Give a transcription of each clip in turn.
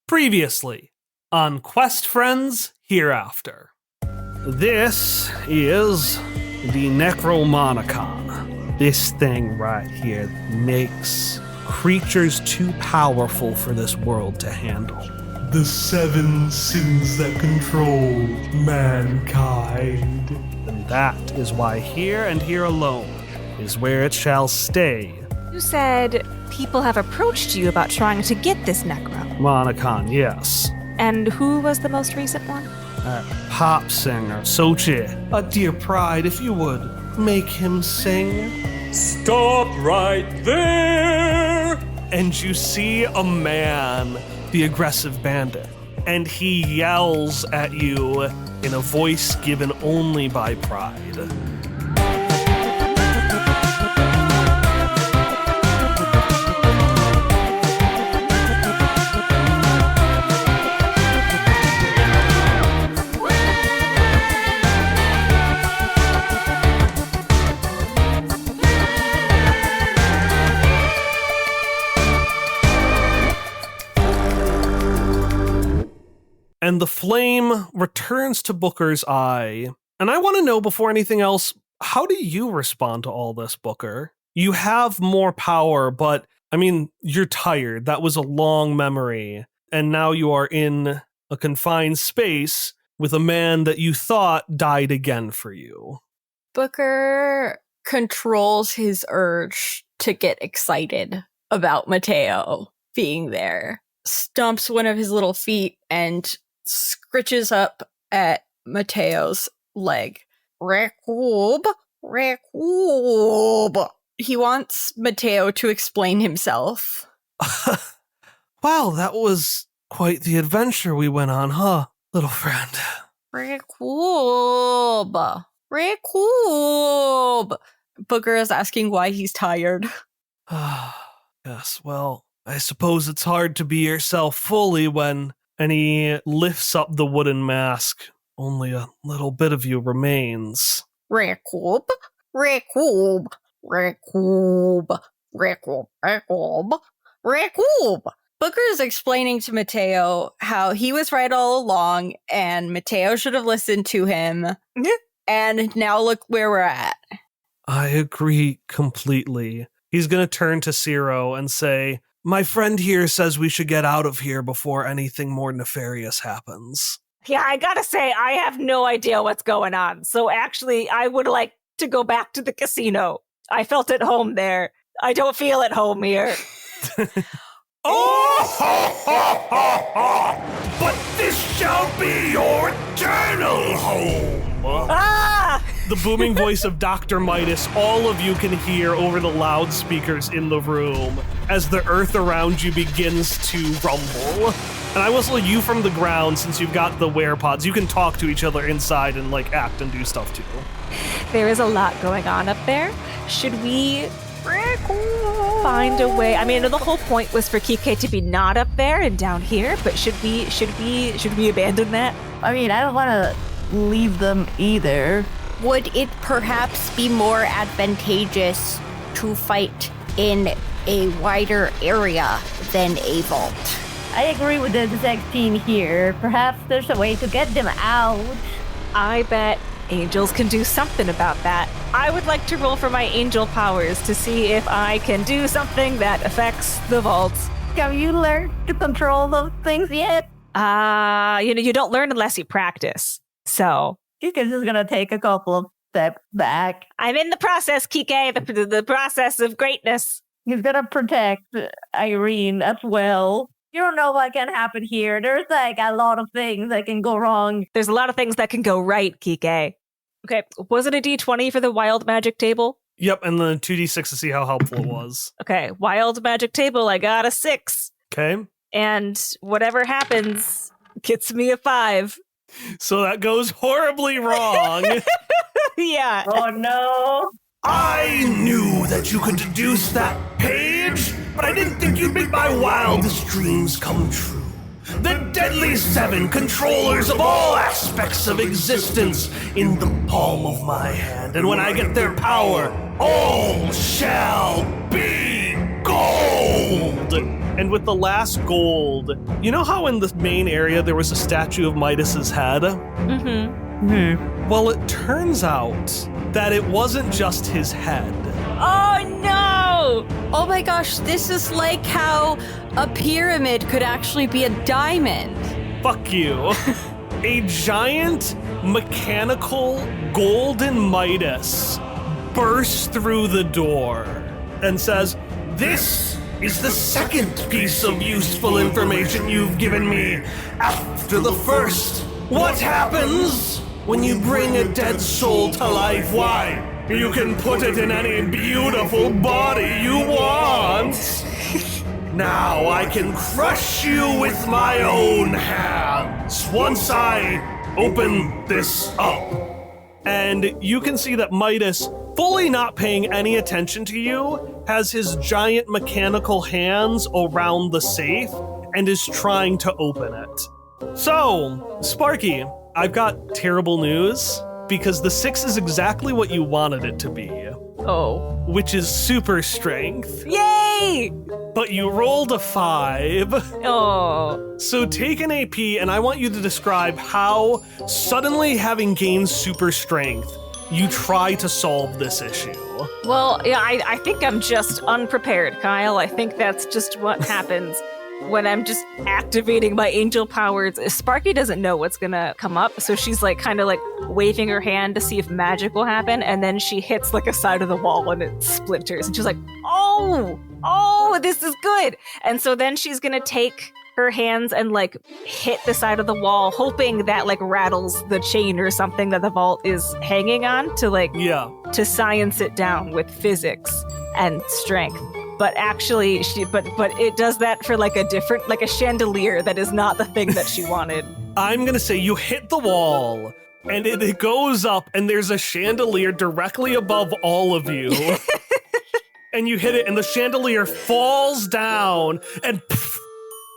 Previously on Quest Friends Hereafter. This is the Necromonicon. This thing right here makes creatures too powerful for this world to handle. The 7 sins that control mankind. And that is why here and here alone is where it shall stay. You said people have approached you about trying to get this Monicon, yes. And who was the most recent one? Pop singer, Sochi. A dear pride, if you would, make him sing. Stop right there! And you see a man, the aggressive bandit, and he yells at you in a voice given only by pride. And the flame returns to Booker's eye. And I want to know, before anything else, how do you respond to all this, Booker? You have more power, but, I mean, you're tired. That was a long memory. And now you are in a confined space with a man that you thought died again for you. Booker controls his urge to get excited about Mateo being there. Stomps one of his little feet and scritches up at Mateo's leg. Rekoob. He wants Mateo to explain himself. Wow, that was quite the adventure we went on, huh, little friend? Rekoob. Booker is asking why he's tired. Yes, well, I suppose it's hard to be yourself fully when... And he lifts up the wooden mask. Only a little bit of you remains. Rekoob. Booker is explaining to Mateo how he was right all along, and Mateo should have listened to him. And now look where we're at. I agree completely. He's going to turn to Ciro and say, my friend here says we should get out of here before anything more nefarious happens. Yeah, I gotta say, I have no idea what's going on. So actually, I would like to go back to the casino. I felt at home there. I don't feel at home here. But this shall be your eternal home! Ah! The booming voice of Dr. Midas, all of you can hear over the loudspeakers in the room as the earth around you begins to rumble. And I whistle you from the ground since you've got the werepods. You can talk to each other inside and like act and do stuff too. There is a lot going on up there. Should we find a way? I mean, the whole point was for Kike to be not up there and down here, but should we abandon that? I mean, I don't want to leave them either. Would it perhaps be more advantageous to fight in a wider area than a vault? I agree with the 16 here. Perhaps there's a way to get them out. I bet angels can do something about that. I would like to roll for my angel powers to see if I can do something that affects the vaults. Have you learned to control those things yet? You don't learn unless you practice. So Kika's just gonna take a couple of steps back. I'm in the process, Kike, the process of greatness. He's gonna protect Irene as well. You don't know what can happen here. There's like a lot of things that can go wrong. There's a lot of things that can go right, Kike. Okay, was it a D20 for the wild magic table? Yep, and then 2d6 to see how helpful it was. Okay, wild magic table, I got a 6. Okay. And whatever happens gets me a 5. So that goes horribly wrong. Yeah. Oh no. I knew that you could deduce that page, but I didn't think you'd make my wildest dreams come true. The deadly 7 controllers of all aspects of existence in the palm of my hand. And when I get their power, all shall be gone! gold! And with the last gold, you know how in the main area there was a statue of Midas's head? Mm-hmm. Well, it turns out that it wasn't just his head. Oh no! Oh my gosh, this is like how a pyramid could actually be a diamond. Fuck you. A giant mechanical golden Midas bursts through the door and says, This is the second piece of useful information you've given me after the first. What happens when you bring a dead soul to life? Why, you can put it in any beautiful body you want. Now I can crush you with my own hands once I open this up. and you can see that Midas, fully not paying any attention to you, has his giant mechanical hands around the safe and is trying to open it. So, Sparky, I've got terrible news, because the 6 is exactly what you wanted it to be, Oh. which is super strength. Yay! But you rolled a 5. Oh. So take an AP, and I want you to describe how, suddenly having gained super strength, you try to solve this issue. Well, yeah, I think I'm just unprepared, Kyle. I think that's just what happens when I'm just activating my angel powers. Sparky doesn't know what's gonna come up, so she's like kind of like waving her hand to see if magic will happen, and then she hits like a side of the wall and it splinters, and she's like, oh, this is good. And so then she's gonna take her hands and like hit the side of the wall, hoping that like rattles the chain or something that the vault is hanging on to like to science it down with physics and strength. But actually, but it does that for like a different, like a chandelier that is not the thing that she wanted. I'm gonna say you hit the wall, and it goes up, and there's a chandelier directly above all of you. And you hit it, and the chandelier falls down and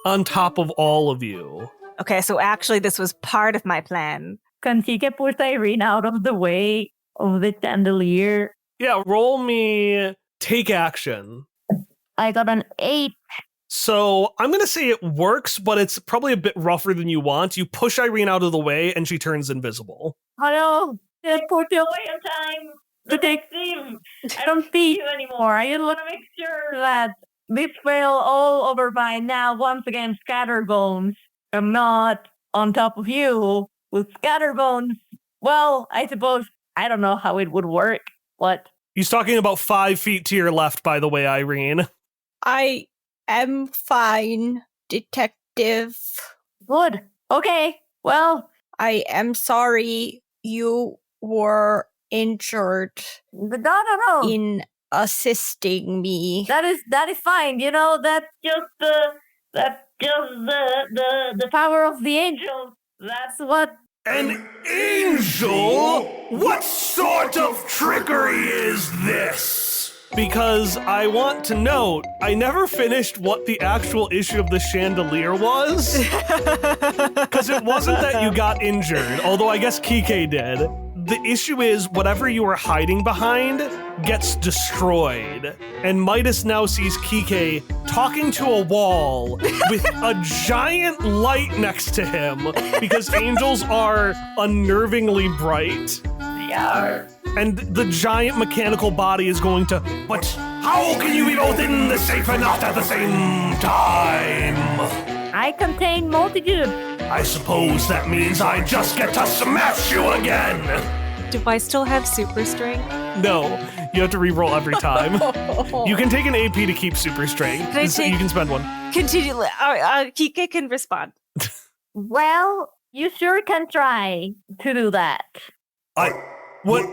on top of all of you. Okay, so actually this was part of my plan. Can he get push Irene out of the way of the chandelier? Yeah, roll me take action. I got an 8. So I'm going to say it works, but it's probably a bit rougher than you want. You push Irene out of the way, and she turns invisible. Hello, just put you away in time to take him. I don't see you anymore. I just want to make sure that this fell all over by now. Once again, Scatterbones. I'm not on top of you with Scatterbones. Well, I suppose I don't know how it would work. What? He's talking about 5 feet to your left, by the way, Irene. I am fine, detective. Good. Okay. Well, I am sorry you were injured no. in assisting me. That is fine. You know, that's just the power of the angel. That's what. An angel? What sort of trickery is this? Because I want to note, I never finished what the actual issue of the chandelier was. Because it wasn't that you got injured, although I guess Kike did. The issue is whatever you were hiding behind gets destroyed. And Midas now sees Kike talking to a wall with a giant light next to him because angels are unnervingly bright. They are. And the giant mechanical body is going to... But how can you be both in the safe and not at the same time? I contain multitude. I suppose that means I just get to smash you again. Do I still have super strength? No, you have to re-roll every time. You can take an AP to keep super strength. Can I take- You can spend one. Continue. Kike can respond. Well, you sure can try to do that. What?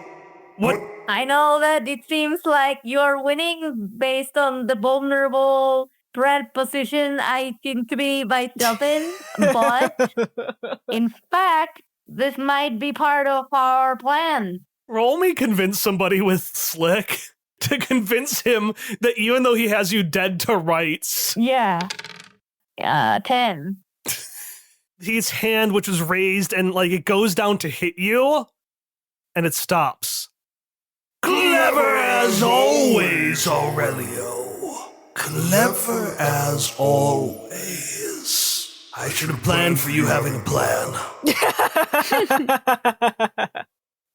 I know that it seems like you're winning based on the vulnerable threat position I seem to be myself in, but in fact, this might be part of our plan. Roll me convince somebody with Slick to convince him that even though he has you dead to rights, Yeah. 10. his hand, which was raised, and like it goes down to hit you, and it stops. Clever as always, Aurelio. Clever as always. I should have planned for you having a plan.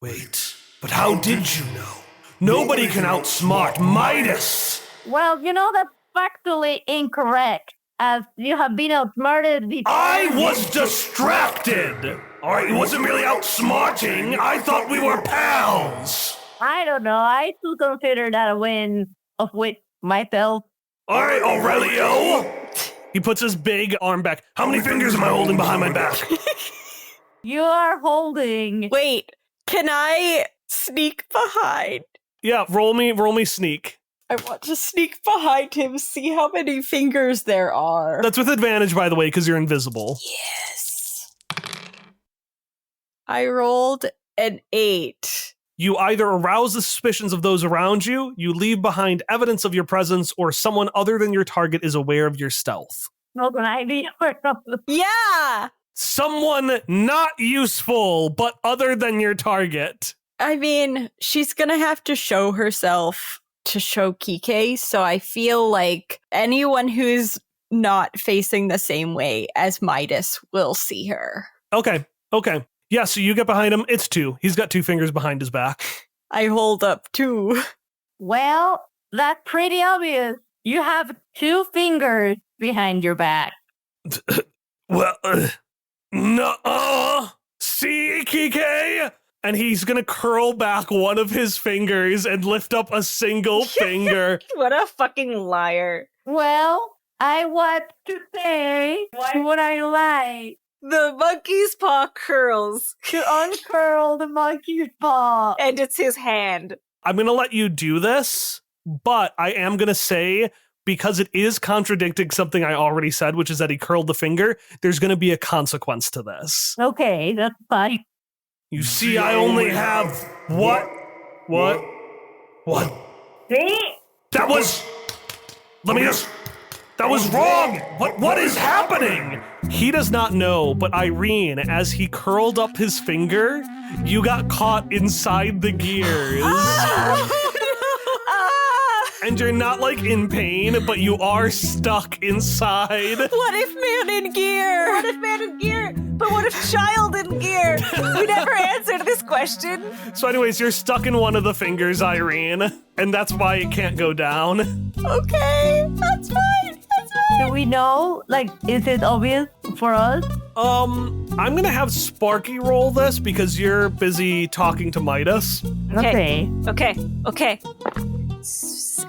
Wait, but how did you know? Nobody can outsmart Midas! Well, that's factually incorrect, as you have been outsmarted before. I was distracted! Alright, it wasn't really outsmarting. I thought we were pals! I don't know. I still consider that a win of which myself. Alright, Aurelio! He puts his big arm back. How many fingers am I holding behind my back? You are holding. Wait, can I sneak behind? Yeah, roll me sneak. I want to sneak behind him, see how many fingers there are. That's with advantage, by the way, because you're invisible. Yes. I rolled an 8. You either arouse the suspicions of those around you, you leave behind evidence of your presence, or someone other than your target is aware of your stealth. Not an idea. Yeah! Someone not useful, but other than your target. I mean, she's gonna have to show herself to show Kike, so I feel like anyone who's not facing the same way as Midas will see her. Okay. Yeah, so you get behind him. It's 2. He's got 2 fingers behind his back. I hold up 2. Well, that's pretty obvious. You have 2 fingers behind your back. Well, no. See, Kike? And he's gonna curl back one of his fingers and lift up a single finger. What a fucking liar. Well, I want to say, why would I lie? The monkey's paw curls. To uncurl the monkey's paw. And it's his hand. I'm gonna let you do this, but I am gonna say, because it is contradicting something I already said, which is that he curled the finger, there's gonna be a consequence to this. Okay, that's fine. You see, I only have... What? See? That was... Let me just... That was wrong! What is happening? He does not know, but Irene, as he curled up his finger, you got caught inside the gears. And you're not, like, in pain, but you are stuck inside. What if man in gear? What if man in gear? But what if child in gear? We never answered this question. So anyways, you're stuck in one of the fingers, Irene, and that's why it can't go down. Okay, that's fine. Do we know? Like, is it obvious for us? I'm gonna have Sparky roll this because you're busy talking to Midas. Okay. Okay.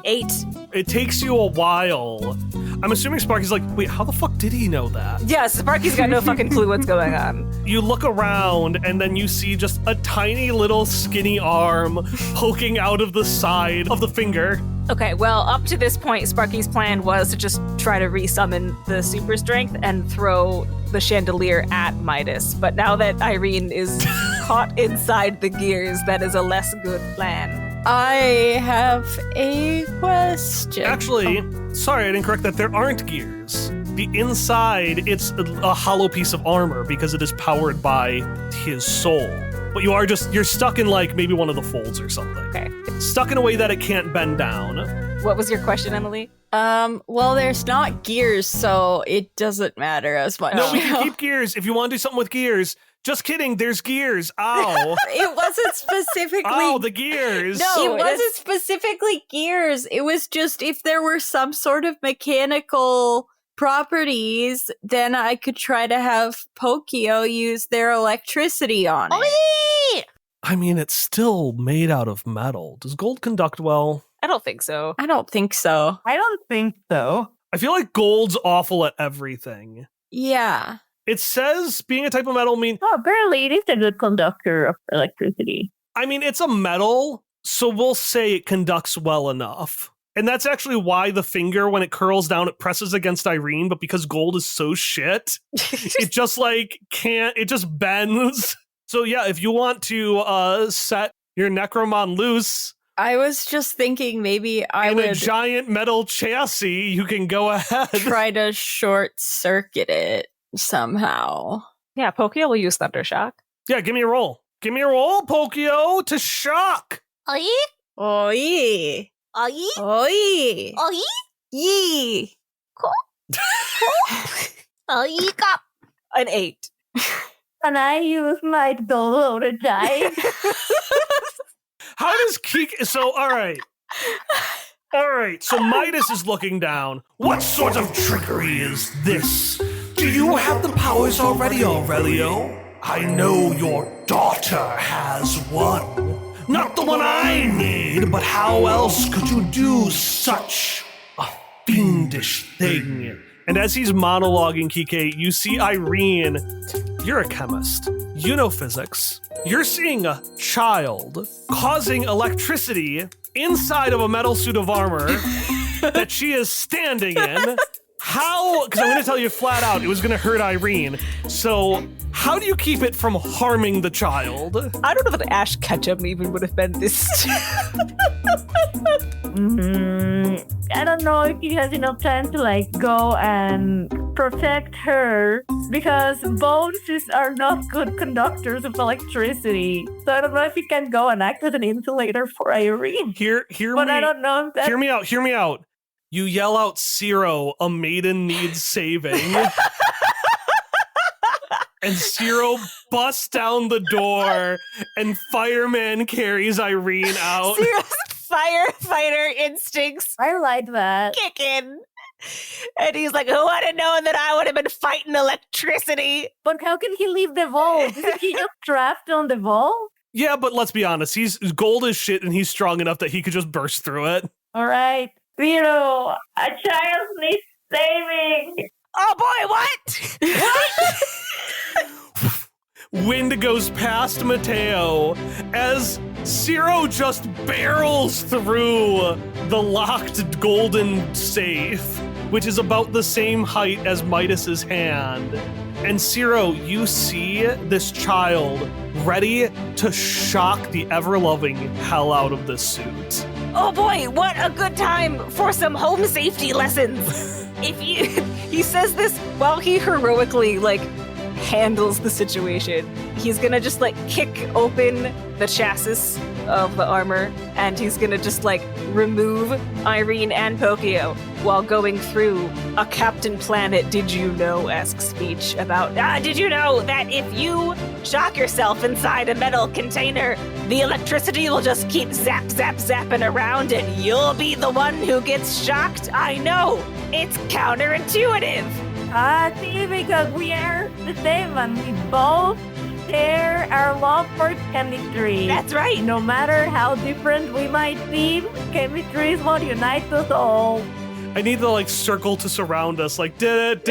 8. It takes you a while. I'm assuming Sparky's like, wait, how the fuck did he know that? Yeah, Sparky's got no fucking clue what's going on. You look around and then you see just a tiny little skinny arm poking out of the side of the finger. Okay, well, up to this point, Sparky's plan was to just try to resummon the super strength and throw the chandelier at Midas. But now that Irene is caught inside the gears, that is a less good plan. I have a question. Actually, sorry, I didn't correct that. There aren't gears. The inside, it's a hollow piece of armor because it is powered by his soul. But you're stuck in like maybe one of the folds or something. Okay. Stuck in a way that it can't bend down. What was your question, Emily? Well, there's not gears, so it doesn't matter as much. No, we can keep gears. If you want to do something with gears, just kidding, there's gears. Ow. It wasn't specifically... Oh, the gears. No, it wasn't specifically gears. It was just if there were some sort of mechanical properties, then I could try to have Pokio use their electricity on it. I mean, it's still made out of metal. Does gold conduct well? I don't think so. I don't think so. I don't think so. I feel like gold's awful at everything. Yeah. It says being a type of metal mean... Oh, apparently it is a good conductor of electricity. I mean, it's a metal, so we'll say it conducts well enough. And that's actually why the finger, when it curls down, it presses against Irene, but because gold is so shit, it just like can't, it just bends. So yeah, if you want to set your Necromon loose... I was just thinking maybe I would... a giant metal chassis, you can go ahead. try to short circuit it somehow. Yeah, Pokio will use Thundershock. Yeah, give me a roll. Give me a roll, Pokio, to shock. Oi! Oi! Oi! Oi! Oi! Yee. Oh, you got An 8. Can I use my dodo to die? How does Kike... So, all right. All right, so Midas is looking down. What sort of trickery is this? Do you have the powers already, Aurelio? I know your daughter has one. Not the one I need, but how else could you do such a fiendish thing? And as he's monologuing, Kike, you see Irene. You're a chemist. You know physics. You're seeing a child causing electricity inside of a metal suit of armor that she is standing in. How? Because I'm going to tell you flat out, it was going to hurt Irene. So how do you keep it from harming the child? I don't know if Ash Ketchum even would have been this. I don't know if he has enough time to like go and protect her because bones are not good conductors of electricity. So I don't know if he can go and act as an insulator for Irene. But I don't know if that. Hear me out. You yell out, Zero, a maiden needs saving. And Zero busts down the door and Fireman carries Irene out. Zero's firefighter instincts I like that. kick in. And he's like, who would have known that I would have been fighting electricity? But how can he leave the vault? Isn't he just trapped on the vault? Yeah, but let's be honest. He's gold as shit and he's strong enough that he could just burst through it. All right. Zero, a child needs saving. Oh boy, what? Wind goes past Mateo as Zero just barrels through the locked golden safe, which is about the same height as Midas's hand. And Zero, you see this child ready to shock the ever-loving hell out of this suit. Oh boy, what a good time for some home safety lessons. He says this while he heroically handles the situation. He's gonna just kick open the chassis of the armor and he's gonna just remove Irene and Pokio while going through a Captain Planet did you know-esque speech about did you know that if you shock yourself inside a metal container, the electricity will just keep zapping around and you'll be the one who gets shocked? I know, it's counterintuitive. See, because we are the same and we both share our love for chemistry. That's right. No matter how different we might seem, chemistry is what unites us all. I need the circle to surround us, did.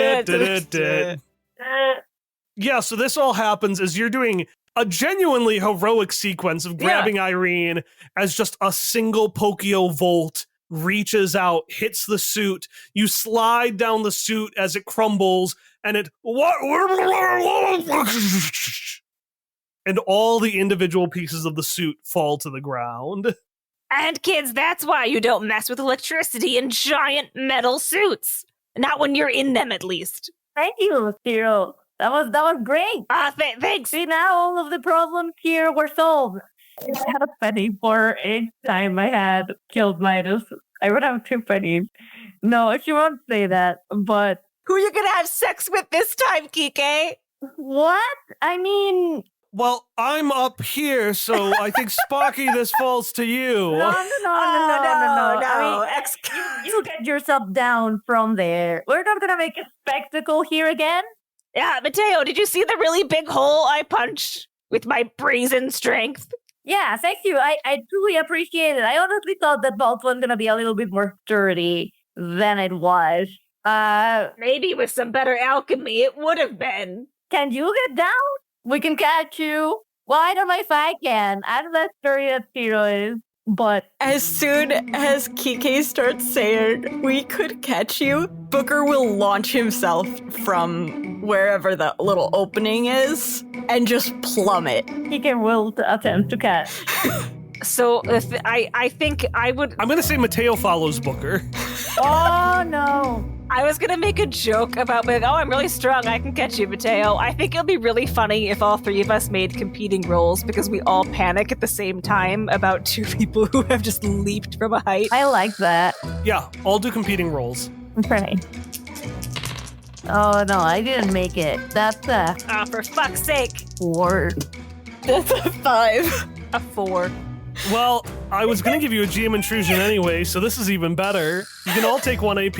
Yeah, so this all happens as you're doing a genuinely heroic sequence of grabbing Irene as just a single Pokio Volt reaches out, hits the suit. You slide down the suit as it crumbles, and and all the individual pieces of the suit fall to the ground. And kids, that's why you don't mess with electricity in giant metal suits. Not when you're in them, at least. Thank you, Zero. That was great. Thanks. See, now all of the problems here were solved. I had a penny for each time I had killed Midas. I would have 2 pennies. No, she won't say that, but... Who are you gonna have sex with this time, Kike? What? I mean... Well, I'm up here, so I think, Sparky, this falls to you. No. No. You get yourself down from there. We're not gonna make a spectacle here again. Yeah, Mateo, did you see the really big hole I punched with my brazen strength? Yeah, thank you. I truly appreciate it. I honestly thought that vault was gonna be a little bit more sturdy than it was. Maybe with some better alchemy, it would have been. Can you get down? We can catch you. Well, I don't know if I can. I don't know how sturdy that Zero is, but... As soon as Kike starts saying, we could catch you, Booker will launch himself from wherever the little opening is and just plummet. He will attempt to catch. So I think I would... I'm going to say Mateo follows Booker. Oh, no. I was gonna make a joke about like, oh, I'm really strong, I can catch you, Mateo. I think it'll be really funny if all three of us made competing rolls because we all panic at the same time about two people who have just leaped from a height. I like that. Yeah, I'll do competing rolls. Okay. Oh no, I didn't make it. That's a Ah, for fuck's sake. 4. That's a 5. A 4. Well, I was going to give you a GM intrusion anyway, so this is even better. You can all take 1 AP.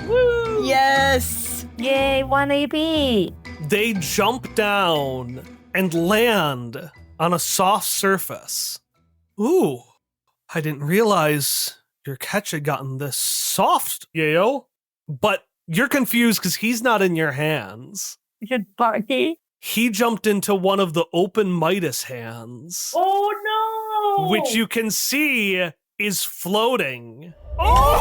Woo! Yes. Yay, 1 AP. They jump down and land on a soft surface. Ooh, I didn't realize your catch had gotten this soft, yayo. But you're confused because he's not in your hands. You should party. He jumped into one of the open Midas hands, Oh no! which you can see is floating. Oh,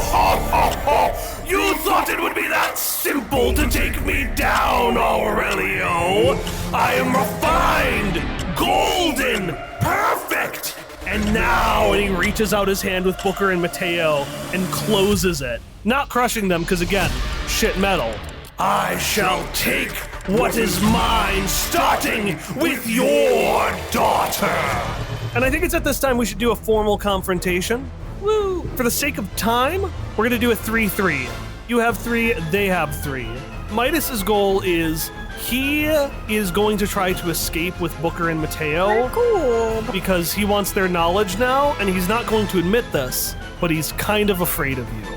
you thought it would be that simple to take me down, Aurelio? I am refined, golden, perfect. And now, and he reaches out his hand with Booker and Mateo and closes it. Not crushing them, because again, shit metal. I shall take what is mine, starting with your daughter. And I think it's at this time we should do a formal confrontation. Woo! For the sake of time, we're gonna do a 3-3. You have 3, they have 3. Midas's goal is he is going to try to escape with Booker and Mateo Cool. because he wants their knowledge now, and he's not going to admit this, but he's kind of afraid of you.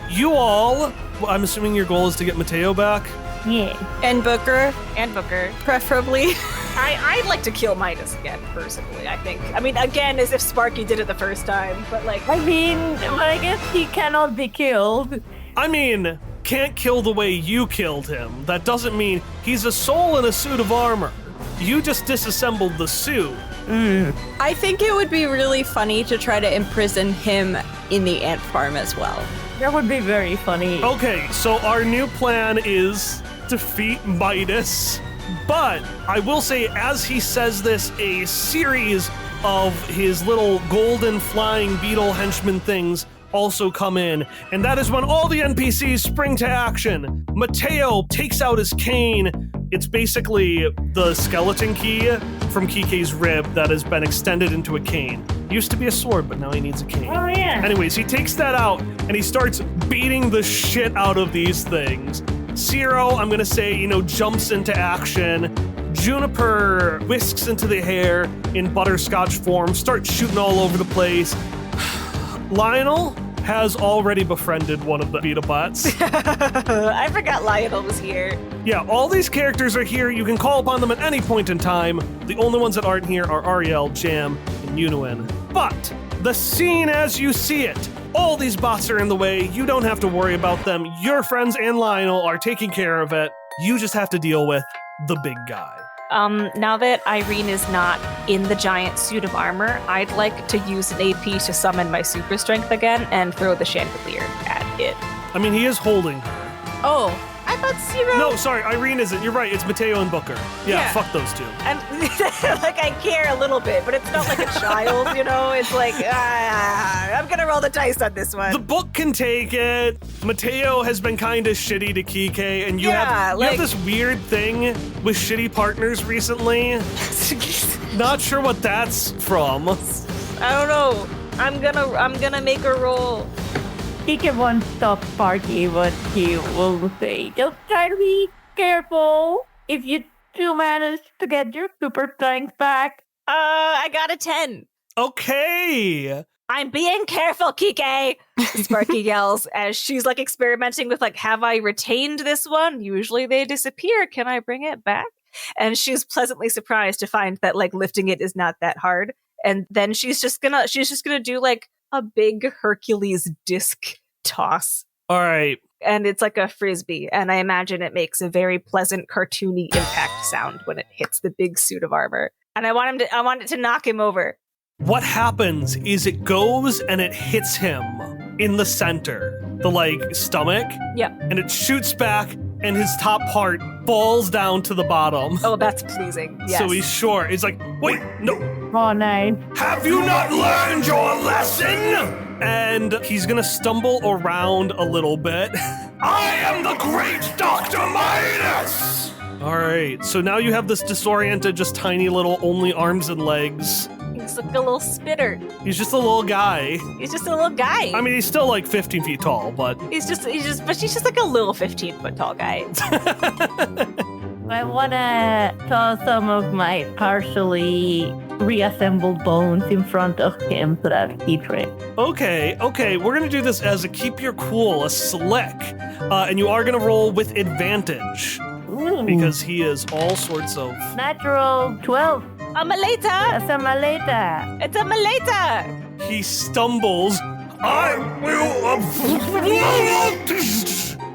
You all, I'm assuming your goal is to get Mateo back? Yeah. And Booker, And Booker. preferably. I'd like to kill Midas again, personally, I think. I mean, again, as if Sparky did it the first time, but like... I mean, I guess he cannot be killed. I mean, can't kill the way you killed him. That doesn't mean he's a soul in a suit of armor. You just disassembled the suit. I think it would be really funny to try to imprison him in the ant farm as well. That would be very funny. Okay, so our new plan is defeat Midas, but I will say as he says this, a series of his little golden flying beetle henchman things also come in, and that is when all the NPCs spring to action. Mateo takes out his cane. It's basically the skeleton key from Kike's rib that has been extended into a cane. Used to be a sword, but now he needs a cane. Oh, yeah. Anyways, he takes that out and he starts beating the shit out of these things. Zero, I'm gonna say, jumps into action. Juniper whisks into the hair in butterscotch form, starts shooting all over the place. Lionel has already befriended one of the Beetlebuts. I forgot Lionel was here. Yeah, all these characters are here. You can call upon them at any point in time. The only ones that aren't here are Ariel, Jam, and Unuin. But the scene as you see it, all these bots are in the way. You don't have to worry about them. Your friends and Lionel are taking care of it. You just have to deal with the big guy. Now that Irene is not in the giant suit of armor, I'd like to use an AP to summon my super strength again and throw the chandelier at it. I mean, he is holding her. Oh, I thought Zero. No, sorry, Irene isn't. You're right. It's Mateo and Booker. Yeah, fuck those two. I'm like, I care a little bit, but it's not like a child, It's like, I'm gonna roll the dice on this one. The book can take it. Mateo has been kind of shitty to Kike, and you have this weird thing with shitty partners recently. Not sure what that's from. I don't know. I'm gonna make a roll. Kike won't stop Sparky, but he will say, just try to be careful if you do manage to get your super strength back. I got a 10. Okay. I'm being careful, Kike, Sparky yells as she's like experimenting with like, have I retained this one? Usually they disappear. Can I bring it back? And she's pleasantly surprised to find that like lifting it is not that hard. And then she's just gonna do like a big Hercules disc toss. All right. And it's like a frisbee. And I imagine it makes a very pleasant cartoony impact sound when it hits the big suit of armor. And I want it to knock him over. What happens is it goes and it hits him in the center, the stomach. Yep. And it shoots back and his top part falls down to the bottom. Oh, that's pleasing. Yes. So he's short. He's like, wait, no. Oh, nice. Have you not learned your lesson? And he's gonna stumble around a little bit. I am the great Dr. Midas! All right, so now you have this disoriented, just tiny little only arms and legs. He's like a little spitter. He's just a little guy. He's just a little guy. I mean, he's still like 15 feet tall, but He's just like a little 15-foot tall guy. I want to toss some of my partially reassembled bones in front of him so that he trips. Okay, we're gonna do this as a keep your cool, a slick, and you are gonna roll with advantage Ooh. because he is all sorts of. Natural 12. A Maleta! That's a maleta. It's a Maleta! He stumbles. I will.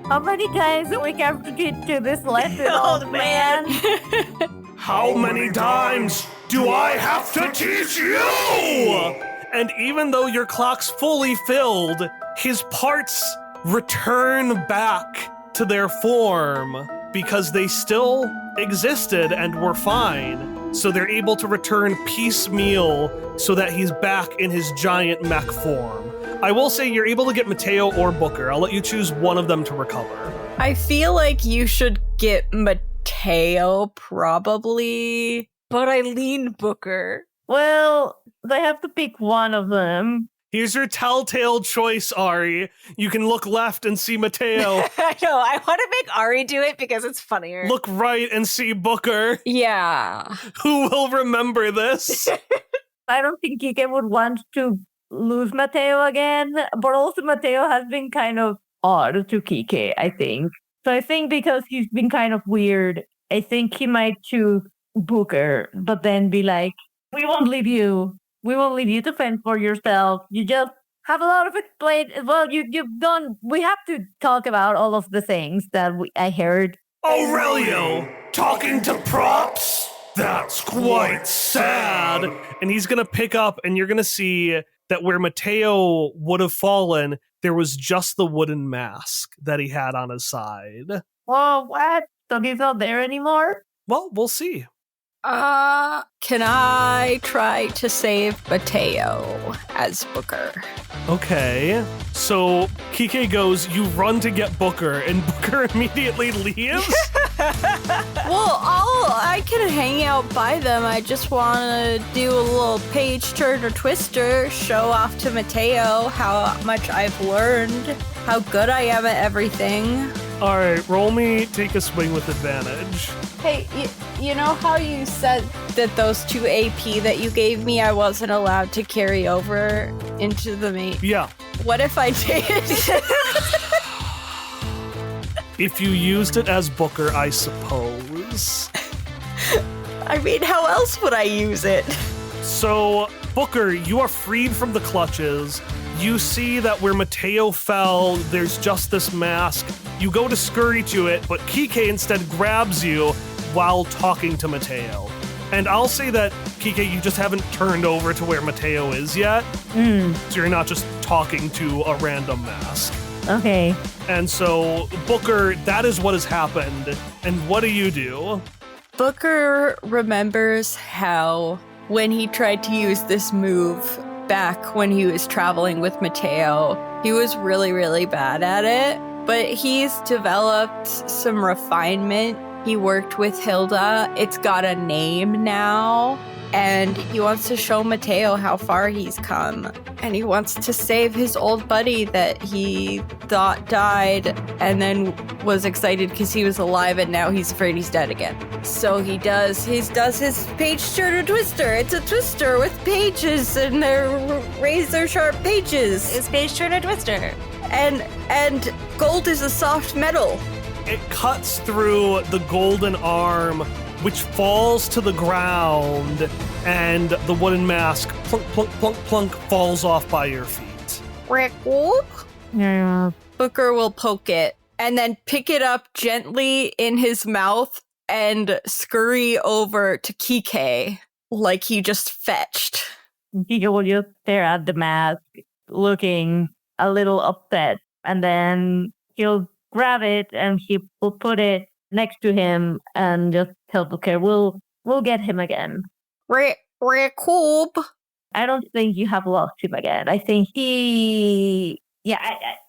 How many times do we have to get to this lesson, Old old man? How many times do I have to teach you? And even though your clock's fully filled, his parts return back to their form because they still existed and were fine. So they're able to return piecemeal so that he's back in his giant mech form. I will say you're able to get Mateo or Booker. I'll let you choose one of them to recover. I feel like you should get Mateo, probably. But I lean Booker. Well, they have to pick one of them. Here's your telltale choice, Ari. You can look left and see Mateo. I know, I want to make Ari do it because it's funnier. Look right and see Booker. Yeah. Who will remember this? I don't think Kike would want to lose Mateo again, but also Mateo has been kind of odd to Kike, I think. So I think because he's been kind of weird, I think he might choose Booker, but then be like, we won't leave you. We won't leave you to fend for yourself. You just have a lot of explain. Well, you've done. We have to talk about all of the things that I heard. Aurelio, talking to props? That's quite sad. And he's going to pick up, and you're going to see that where Mateo would have fallen, there was just the wooden mask that he had on his side. Whoa, what? So he's not there anymore? Well, we'll see. Can I try to save Mateo as Booker? Okay. So Kike goes, you run to get Booker, and Booker immediately leaves? Well, I can hang out by them. I just want to do a little page turn or twister, show off to Mateo how much I've learned, how good I am at everything. All right, roll me, take a swing with advantage. Hey, you know how you said that those 2 AP that you gave me, I wasn't allowed to carry over into the main? Yeah. What if I did? If you used it as Booker, I suppose. I mean, how else would I use it? So, Booker, you are freed from the clutches. You see that where Mateo fell, there's just this mask. You go to scurry to it, but Kike instead grabs you while talking to Mateo. And I'll say that, Kike, you just haven't turned over to where Mateo is yet. So you're not just talking to a random mask. Okay. And so, Booker, that is what has happened. And what do you do? Booker remembers how when he tried to use this move back when he was traveling with Mateo, he was really, really bad at it. But he's developed some refinement. He worked with Hilda. It's got a name now. And he wants to show Mateo how far he's come. And he wants to save his old buddy that he thought died and then was excited because he was alive and now he's afraid he's dead again. So he does his page turner twister. It's a twister with pages and they're razor sharp pages. It's page turner twister. And gold is a soft metal. It cuts through the golden arm, which falls to the ground, and the wooden mask, plunk, plunk, plunk, plunk, falls off by your feet. Yeah. Booker will poke it and then pick it up gently in his mouth and scurry over to Kike like he just fetched. Kike will just stare at the mask, looking a little upset, and then he'll grab it and he will put it next to him and just tell Booker, we'll get him again. Recoup. I don't think you have lost him again. I think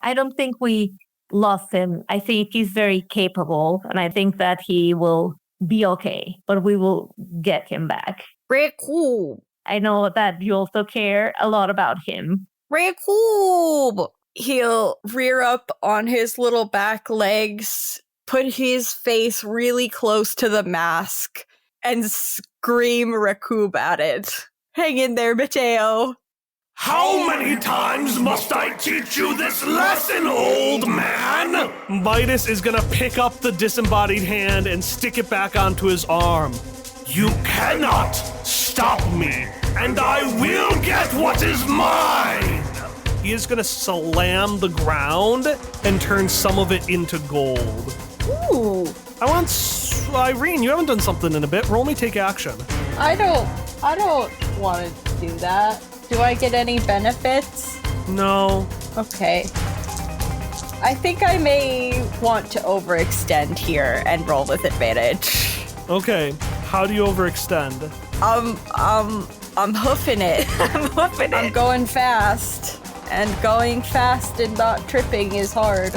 I don't think we lost him. I think he's very capable, and I think that he will be okay, but we will get him back. Recoop. I know that you also care a lot about him. Recoop. He'll rear up on his little back legs, put his face really close to the mask, and scream Recoop at it. Hang in there, Mateo. How many times must I teach you this lesson, old man? Midas is gonna pick up the disembodied hand and stick it back onto his arm. You cannot stop me, and I will get what is mine! He is gonna slam the ground and turn some of it into gold. Ooh. I want Irene, you haven't done something in a bit. Roll me take action. I don't want to do that. Do I get any benefits? No. Okay. I think I may want to overextend here and roll with advantage. Okay. How do you overextend? I'm hoofing it. I'm hoofing it. I'm going fast. And going fast and not tripping is hard.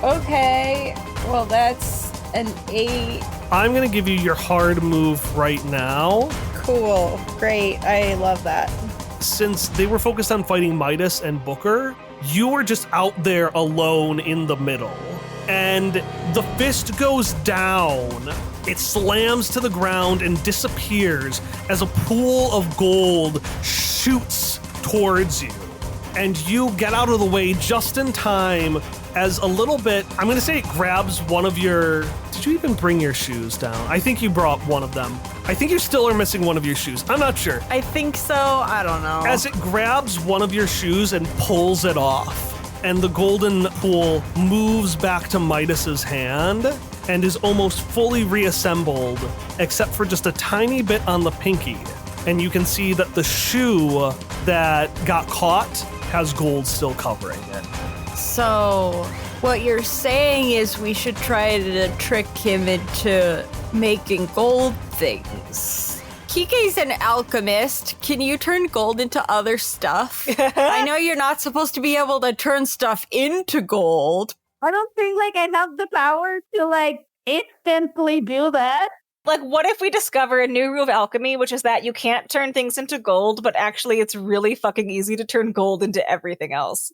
Okay. Well, that's an 8. I'm gonna give you your hard move right now. Cool. Great. I love that. Since they were focused on fighting Midas and Booker, you were just out there alone in the middle. And the fist goes down. It slams to the ground and disappears as a pool of gold shoots towards you. And you get out of the way just in time as a little bit, I'm going to say it grabs one of your... Did you even bring your shoes down? I think you brought one of them. I think you still are missing one of your shoes. I'm not sure. I think so. I don't know. As it grabs one of your shoes and pulls it off, and the golden pool moves back to Midas's hand and is almost fully reassembled, except for just a tiny bit on the pinky. And you can see that the shoe that got caught has gold still covering it. So, what you're saying is we should try to trick him into making gold things. Kike's an alchemist. Can you turn gold into other stuff? I know you're not supposed to be able to turn stuff into gold. I don't think I have the power to instantly do that. What if we discover a new rule of alchemy, which is that you can't turn things into gold, but actually it's really fucking easy to turn gold into everything else?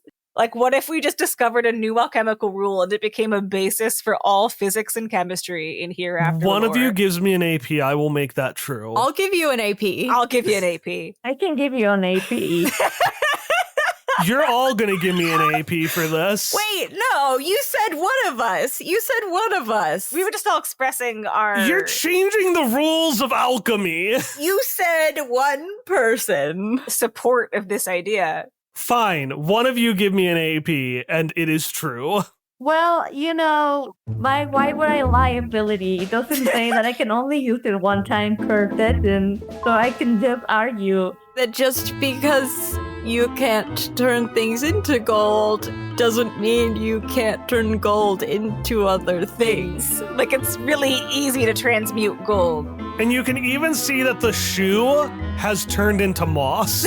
What if we just discovered a new alchemical rule and it became a basis for all physics and chemistry in hereafter One lore? of you gives me an AP, I will make that true. I'll give you an AP. I'll give you an AP. I can give you an AP. You're all gonna give me an AP for this. Wait, no, you said one of us. You said one of us. We were just all expressing our... You're changing the rules of alchemy. You said one person. support of this idea. Fine, one of you give me an AP, and it is true. Well, my why would I lie ability doesn't say that I can only use it one time per session, so I can just argue That just because you can't turn things into gold doesn't mean you can't turn gold into other things. It's really easy to transmute gold. And you can even see that the shoe has turned into moss.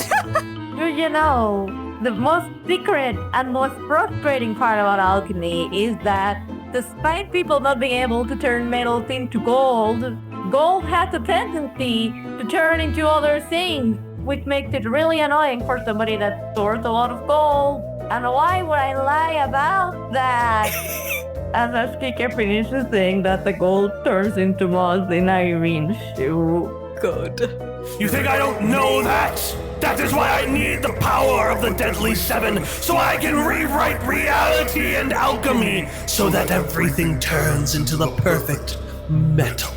The most secret and most frustrating part about alchemy is that despite people not being able to turn metals into gold, gold has a tendency to turn into other things, which makes it really annoying for somebody that stores a lot of gold. And why would I lie about that? As I speaker finishes saying that the gold turns into moss in Irene's shoe. Good. You think I don't know that? That is why I need the power of the Deadly Seven, so I can rewrite reality and alchemy, so that everything turns into the perfect metal.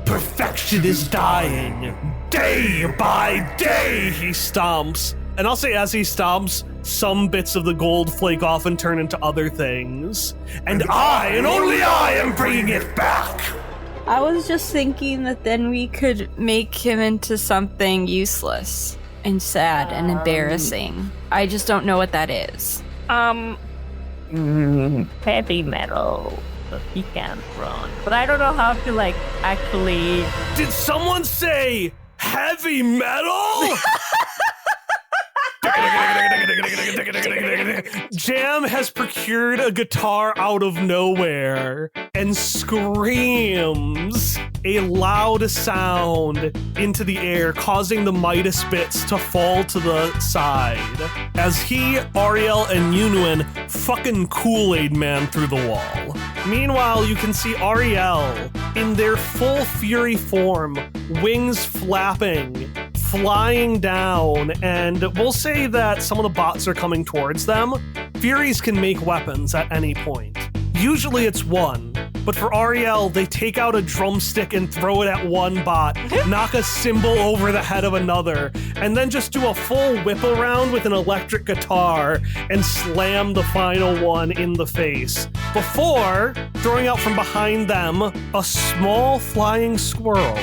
Perfection is dying, day by day. He stomps. And I'll say as he stomps, some bits of the gold flake off and turn into other things. And I, and only I, am bringing it back. I was just thinking that then we could make him into something useless and sad and embarrassing. I just don't know what that is. Heavy metal. So he can't run. But I don't know how to actually... Did someone say heavy metal? Jam has procured a guitar out of nowhere and screams a loud sound into the air, causing the Midas bits to fall to the side as he, Ariel, and Yunuen fucking Kool-Aid Man through the wall. Meanwhile, you can see Ariel in their full fury form, wings flapping, flying down, and we'll say that some of the bots are coming towards them. Furies can make weapons at any point. Usually it's one, but for Ariel, they take out a drumstick and throw it at one bot, knock a cymbal over the head of another, and then just do a full whip around with an electric guitar and slam the final one in the face, before throwing out from behind them a small flying squirrel.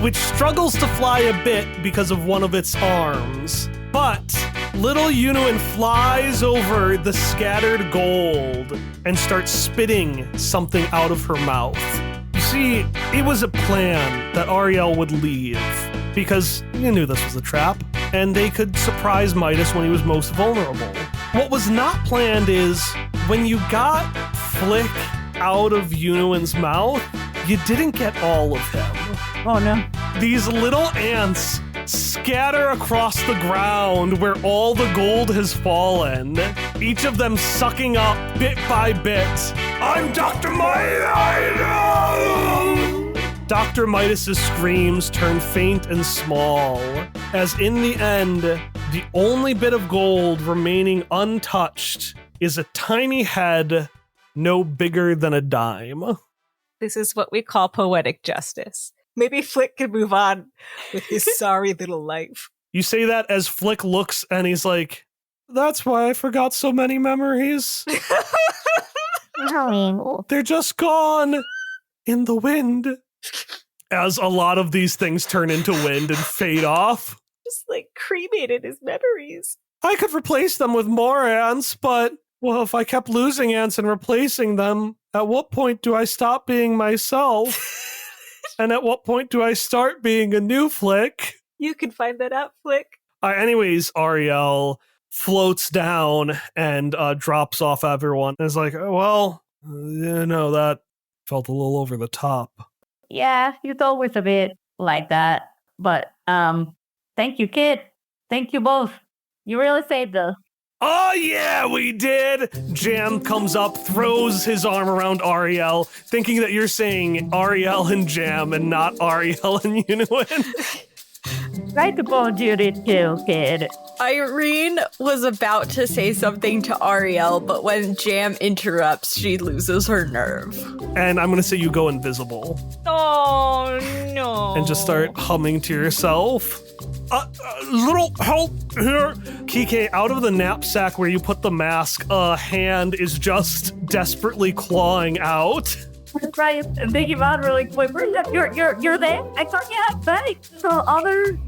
Which struggles to fly a bit because of one of its arms. But little Yunuen flies over the scattered gold and starts spitting something out of her mouth. You see, it was a plan that Ariel would leave because you knew this was a trap, and they could surprise Midas when he was most vulnerable. What was not planned is when you got Flick out of Yunuen's mouth, you didn't get all of him. Oh no. These little ants scatter across the ground where all the gold has fallen, each of them sucking up bit by bit. I'm Dr. Midas! Dr. Midas's screams turn faint and small, as in the end, the only bit of gold remaining untouched is a tiny head no bigger than a dime. This is what we call poetic justice. Maybe Flick can move on with his sorry little life. You say that as Flick looks and he's like, that's why I forgot so many memories. They're just gone in the wind. As a lot of these things turn into wind and fade off. Just like cremated his memories. I could replace them with more ants, but, well, if I kept losing ants and replacing them, at what point do I stop being myself? And at what point do I start being a new Flick? You can find that out, Flick. Anyways, Ariel floats down and drops off everyone. And is like, well, that felt a little over the top. Yeah, it's always a bit like that. But thank you, kid. Thank you both. You really saved us. Oh, yeah, we did! Jam comes up, throws his arm around Ariel, thinking that you're saying Ariel and Jam and not Ariel and Yunuen. Right about you did too, kid. Irene was about to say something to Ariel, but when Jam interrupts, she loses her nerve. And I'm gonna say you go invisible. Oh, no. And just start humming to yourself. Little help here. Kike, out of the knapsack where you put the mask, a hand is just desperately clawing out. Try and think about really quick. You're there? I thought you had back. So other,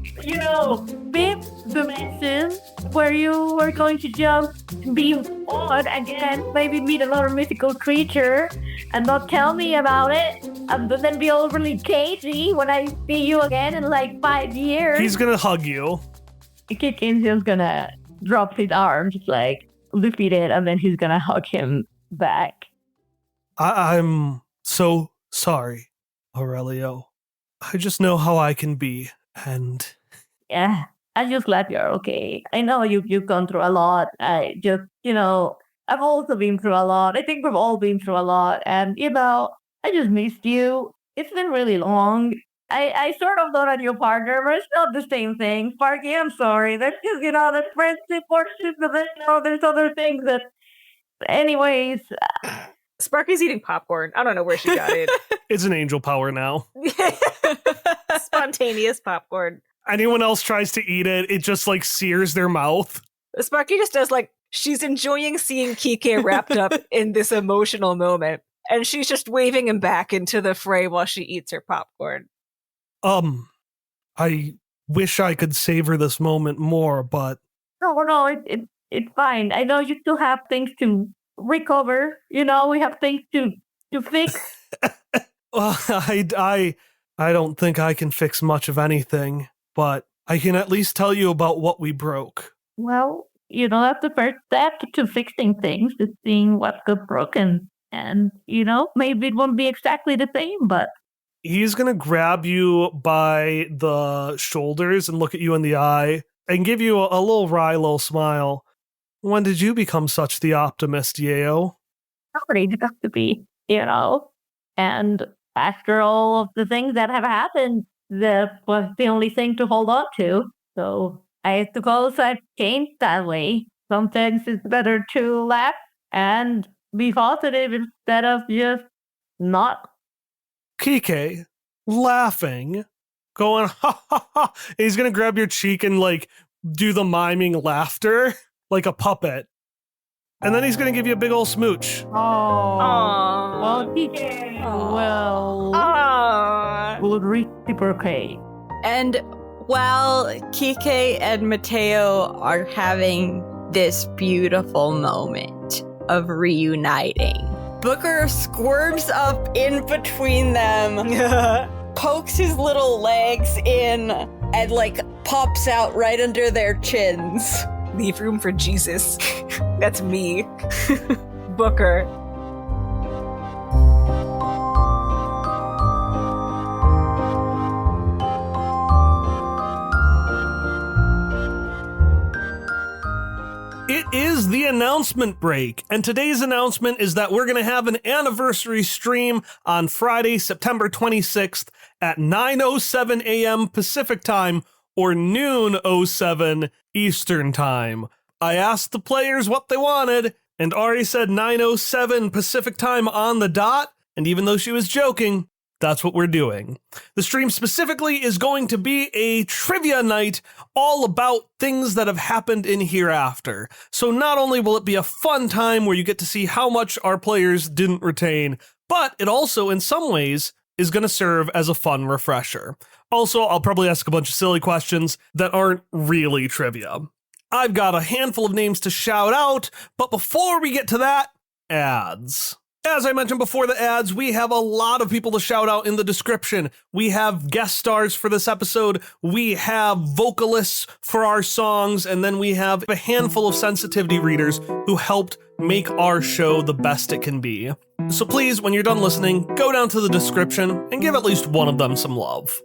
fifth dimension where you were going to just be on again, maybe meet another mythical creature and not tell me about it, and then be overly cagey when I see you again in like 5 years. He's gonna hug you. Kitchen's just gonna drop his arms, like defeated, and then he's gonna hug him back. I'm so sorry, Aurelio. I just know how I can be, and... Yeah, I'm just glad you're okay. I know you've gone through a lot. I just, I've also been through a lot. I think we've all been through a lot, and, I just missed you. It's been really long. I sort of thought on your partner, but it's not the same thing. Sparky, I'm sorry. There's just, that friendship, worship, but then, there's other things that... Anyways... Sparky's eating popcorn. I don't know where she got it. It's an angel power now. Spontaneous popcorn. Anyone else tries to eat it, it just sears their mouth. Sparky just does she's enjoying seeing Kike wrapped up in this emotional moment. And she's just waving him back into the fray while she eats her popcorn. I wish I could savor this moment more, but... No, it's fine. I know you still have things to recover. We have things to fix. Well, I don't think I can fix much of anything, but I can at least tell you about what we broke. Well, that's the first step to fixing things, is seeing what got broken. And, maybe it won't be exactly the same, but... He's going to grab you by the shoulders and look at you in the eye and give you a little wry little smile. When did you become such the optimist, Yeo? Nobody got to be, And after all of the things that have happened, that was the only thing to hold on to. So I suppose I've changed that way. Sometimes it's better to laugh and be positive instead of just not. Kike, laughing, going, ha ha ha. And he's going to grab your cheek and do the miming laughter like a puppet. And then he's going to give you a big old smooch. Oh. Aww. Well, TK, well, Aww. we'll reciprocate. And while Kike and Mateo are having this beautiful moment of reuniting, Booker squirms up in between them, pokes his little legs in, and pops out right under their chins. Leave room for Jesus. That's me. Booker. It is the announcement break, and today's announcement is that we're going to have an anniversary stream on Friday, September 26th at 9:07 a.m. Pacific time or noon 07 Eastern time. I asked the players what they wanted, and Ari said 9:07 Pacific time on the dot, and even though she was joking, that's what we're doing. The stream specifically is going to be a trivia night all about things that have happened in Hereafter. So not only will it be a fun time where you get to see how much our players didn't retain, but it also, in some ways, is going to serve as a fun refresher. Also, I'll probably ask a bunch of silly questions that aren't really trivia. I've got a handful of names to shout out, but before we get to that, ads. As I mentioned before the ads, we have a lot of people to shout out in the description. We have guest stars for this episode, we have vocalists for our songs, and then we have a handful of sensitivity readers who helped make our show the best it can be. So please, when you're done listening, go down to the description and give at least one of them some love.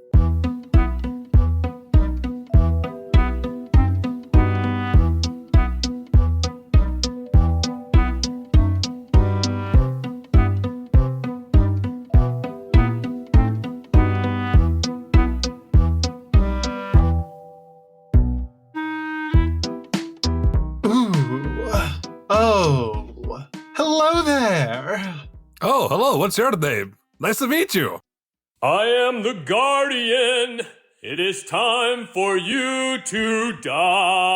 Oh, hello, what's your name? Nice to meet you. I am the Guardian. It is time for you to die.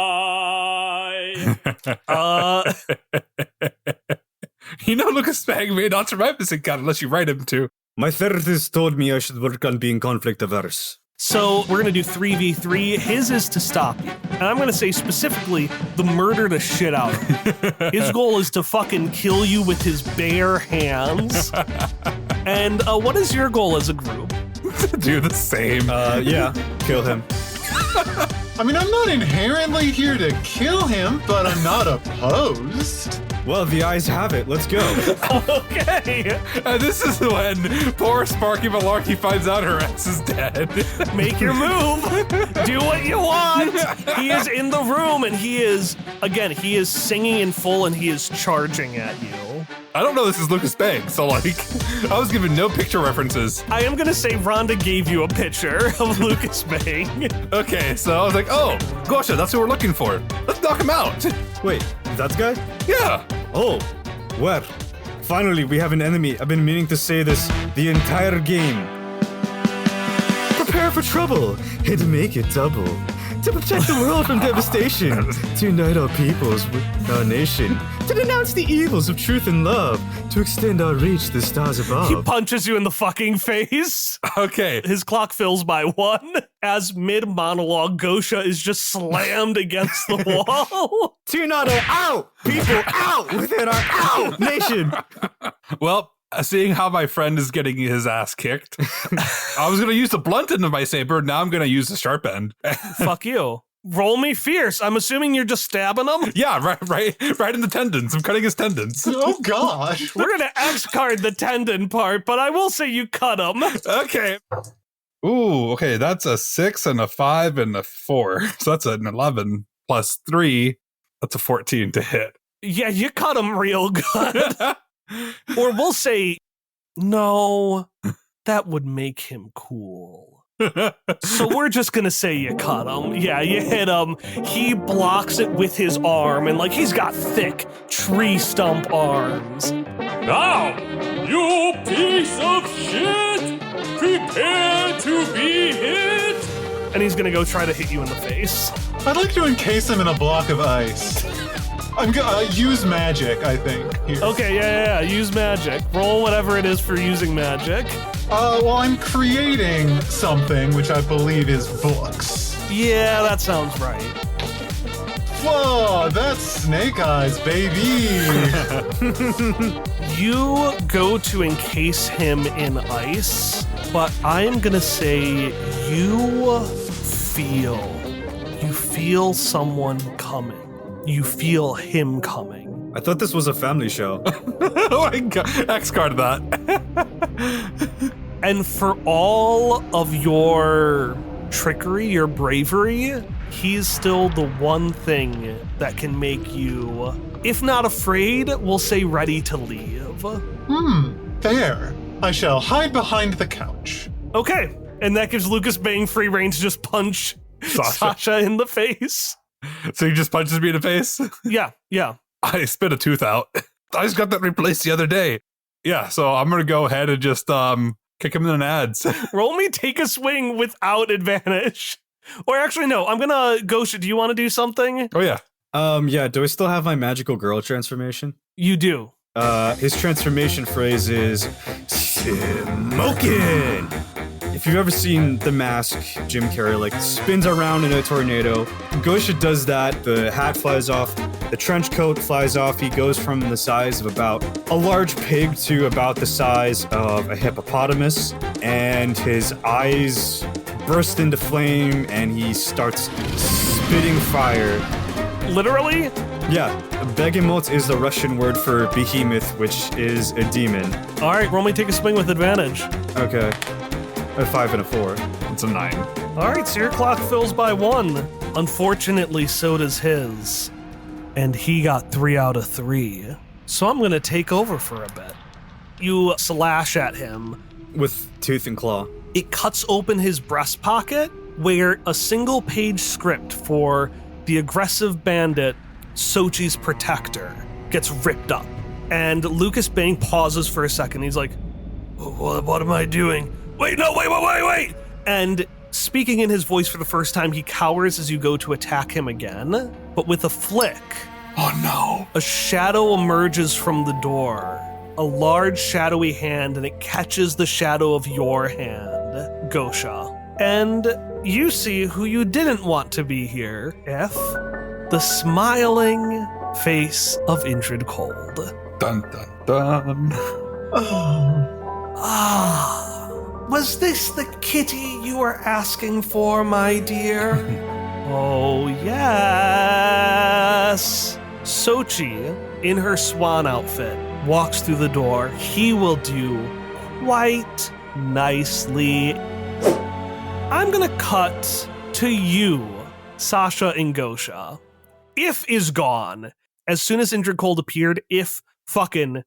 Lucas Spang may not survive this encounter unless you write him to. My therapist told me I should work on being conflict averse. So we're going to do 3v3. His is to stop you. And I'm going to say specifically the murder the shit out of you. His goal is to fucking kill you with his bare hands. And what is your goal as a group? Do the same. Yeah, kill him. I mean, I'm not inherently here to kill him, but I'm not opposed. Well, the eyes have it. Let's go. Okay. This is when poor Sparky Malarkey finds out her ex is dead. Make your move. Do what you want. He is in the room and he is singing in full and he is charging at you. I don't know this is Lucas Bang, so I was given no picture references. I am going to say Rhonda gave you a picture of Lucas Bang. Okay, so I was like, oh, Gosha, that's who we're looking for. Let's knock him out. Wait, that guy? Yeah. Oh, well, finally we have an enemy. I've been meaning to say this the entire game. Prepare for trouble and make it double. To protect the world from devastation, to unite our peoples with our nation, to denounce the evils of truth and love, to extend our reach to the stars above. He punches you in the fucking face. Okay. His clock fills by 1 as mid-monologue Gosha is just slammed against the wall. To unite our out people out within our out nation. Well, seeing how my friend is getting his ass kicked, I was going to use the blunt end of my saber. Now I'm going to use the sharp end. Fuck you. Roll me fierce. I'm assuming you're just stabbing him? Yeah, right in the tendons. I'm cutting his tendons. Oh, gosh. We're going to X-card the tendon part, but I will say you cut him. Okay. Ooh, okay, that's a 6 and a 5 and a 4. So that's an 11 plus 3. That's a 14 to hit. Yeah, you cut him real good. Or we'll say, no, that would make him cool. So we're just gonna say you cut him. Yeah, you hit him. He blocks it with his arm, and like he's got thick tree stump arms. Now, you piece of shit, prepare to be hit. And he's gonna go try to hit you in the face. I'd like to encase him in a block of ice. I'm gonna use magic, I think. Here. Okay, yeah. Use magic. Roll whatever it is for using magic. Well, I'm creating something which I believe is books. Yeah, that sounds right. Whoa, that's Snake Eyes, baby. You go to encase him in ice, but I'm gonna say you feel someone coming. You feel him coming. I thought this was a family show. Oh my god, X-card that. And for all of your trickery, your bravery, he's still the one thing that can make you, if not afraid, we'll say ready to leave. Fair. I shall hide behind the couch. Okay, and that gives Lucas Bang free reign to just punch Sasha in the face. So he just punches me in the face? Yeah. I spit a tooth out. I just got that replaced the other day. Yeah, so I'm gonna go ahead and just kick him in the nads. Roll me take a swing without advantage. Or actually, no, I'm gonna, Gosha, do you want to do something? Oh yeah. Yeah, do I still have my magical girl transformation? You do. His transformation phrase is Smokin'. If you've ever seen The Mask, Jim Carrey like spins around in a tornado. Gosha does that, the hat flies off, the trench coat flies off, he goes from the size of about a large pig to about the size of a hippopotamus, and his eyes burst into flame and he starts spitting fire. Literally? Yeah, Behemoth is the Russian word for behemoth, which is a demon. All right, roll me take a swing with advantage. Okay. A 5 and a 4. It's a 9. All right, so your clock fills by 1. Unfortunately, so does his. And he got 3 out of 3. So I'm going to take over for a bit. You slash at him. With tooth and claw. It cuts open his breast pocket, where a single page script for the aggressive bandit, Sochi's protector, gets ripped up. And Lucas Bang pauses for a second. He's like, what am I doing? Wait, no, wait. And speaking in his voice for the first time, he cowers as you go to attack him again. But with a flick, Oh no. a shadow emerges from the door. A large shadowy hand, and it catches the shadow of your hand, Gosha. And you see who you didn't want to be here, F. The smiling face of Indrid Cold. Dun dun dun. Was this the kitty you were asking for, my dear? Oh, yes. Sochi, in her swan outfit, walks through the door. He will do quite nicely. I'm gonna cut to you, Sasha and Gosha. If is gone. As soon as Indrid Cold appeared, if fucking...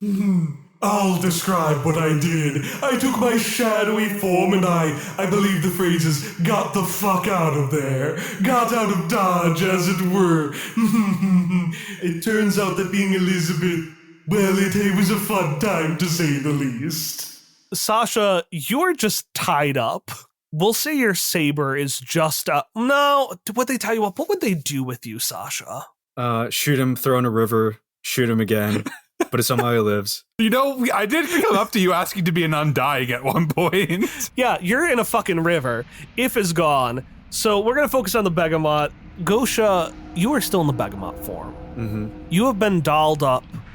I'll describe what I did. I took my shadowy form and I believe the phrase is, got the fuck out of there. Got out of Dodge, as it were. It turns out that being Elizabeth, well, it was a fun time to say the least. Sasha, you're just tied up. We'll say your saber is just no, what they tie you up? What would they do with you, Sasha? Shoot him, throw in a river, shoot him again. But somehow he lives. You know, I did come up to you asking to be an undying at one point. Yeah, you're in a fucking river. If is gone. So we're going to focus on the Behemoth. Gosha, you are still in the Behemoth form. Mm-hmm. You have been dolled up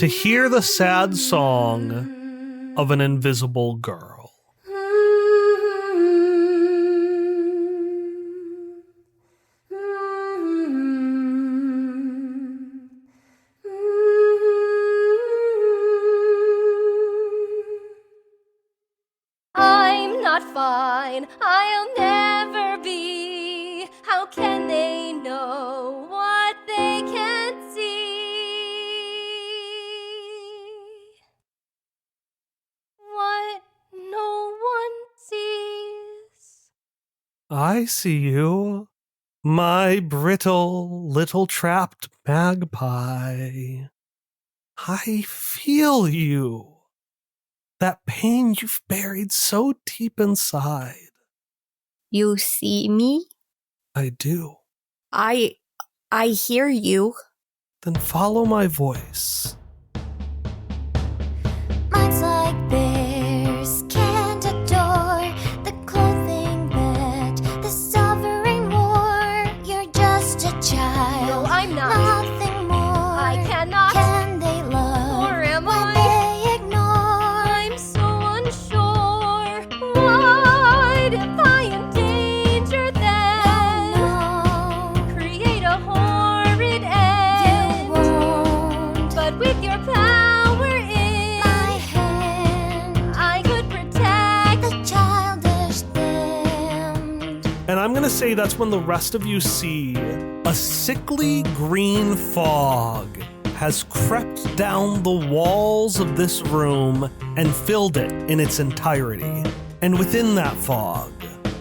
to hear the sad song of an invisible girl. I'm not fine, I'll never be. How can they know what they can't see? What no one sees. I see you, my brittle little trapped magpie. I feel you. That pain you've buried so deep inside. You see me? I do. I hear you. Then follow my voice. Minds like theirs can't adore the clothing that the sovereign wore. You're just a child. No, I'm not. Nothing more. I cannot. Can they love? Or am I? They ignore. I'm so unsure. What if I endanger them? No. Create a horrid end. You won't. But with your power in my hand, I could protect the childish damned. And I'm going to say that's when the rest of you see a sickly green fog has crept down the walls of this room and filled it in its entirety. And within that fog,